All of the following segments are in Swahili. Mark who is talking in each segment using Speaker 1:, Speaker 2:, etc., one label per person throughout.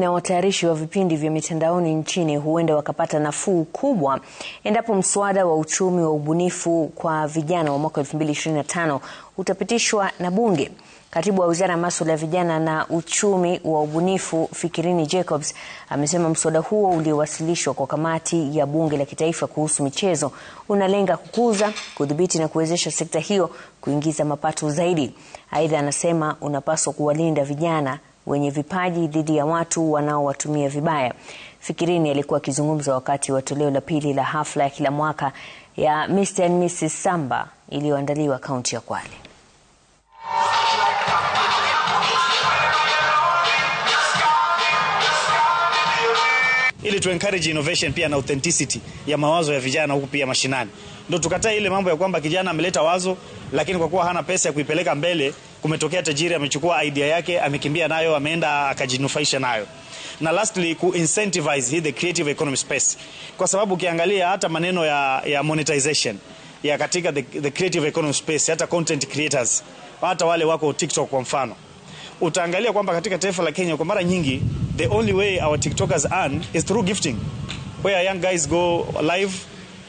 Speaker 1: na watayarishi wa vipindi vya mitandaoni nchini huenda wakapata nafuu kubwa endapo mswada wa uchumi wa ubunifu kwa vijana wa mwaka 2025 utapitishwa na bunge. Katibu wa Wizara ya Masuala ya Vijana na Uchumi wa Ubunifu Fikirini Jacobs amesema mswada huo uliowasilishwa kwa kamati ya bunge la kitaifa kuhusu michezo unalenga kukuza, kudhibiti na kuwezesha sekta hiyo kuingiza mapato zaidi. Aidha, anasema unapaswa kuwalinda vijana wenye vipaji dhidi ya watu wanaowatumia vibaya. Fikirini alikuwa akizungumza wakati wa toleo la pili la hafla ya kila mwaka ya Mr. and Mrs. Samba iliyoandaliwa kaunti ya Kwale.
Speaker 2: Ili tu encourage innovation pia na authenticity ya mawazo ya vijana huku pia mashinani. Ndio tukataa ile mambo ya kwamba kijana ameleta wazo lakini kwa kuwa hana pesa ya kuipeleka mbele, kumetokea tajiri amechukua idea yake, amekimbia nayo, ameenda akajinufaisha nayo. Na lastly, ku incentivize the creative economy space. Kwa sababu ukiangalia hata maneno ya monetization ya katika the creative economy space, hata content creators, hata wale wako TikTok kwa mfano, utaangalia kwamba katika taifa la Kenya kwa mara nyingi the only way our TikTokers earn is through gifting, where young guys go live,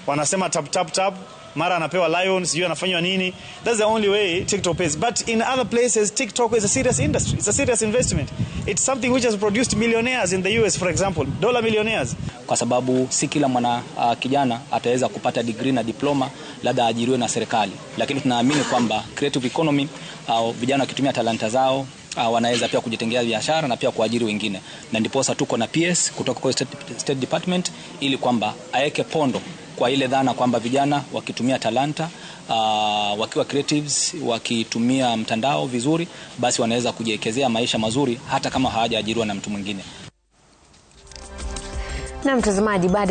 Speaker 2: wanasema tap tap tap, mara anapewa lions, sijui anafanywa nini. That's the only way TikTok pays. But in other places, TikTok is a serious industry. It's a serious investment. It's something which has produced millionaires in the US, for example, dollar millionaires.
Speaker 3: Kwa sababu si kila mwana kijana ataweza kupata degree na diploma labda ajiriwe na serikali, lakini tunaamini kwamba creative economy au vijana wakitumia talanta zao wanaweza pia kujitengea biashara na pia kuajiri wengine. Na ndiposa tuko na PS kutoka kwa State Department ili kwamba aweke pondo kwa ile dhana kwamba vijana wakitumia talanta, wakiwa creatives, wakitumia mtandao vizuri, basi wanaweza kujiwekezea maisha mazuri hata kama hawajaajiriwa na mtu mwingine.
Speaker 1: Na mtazamaji, baada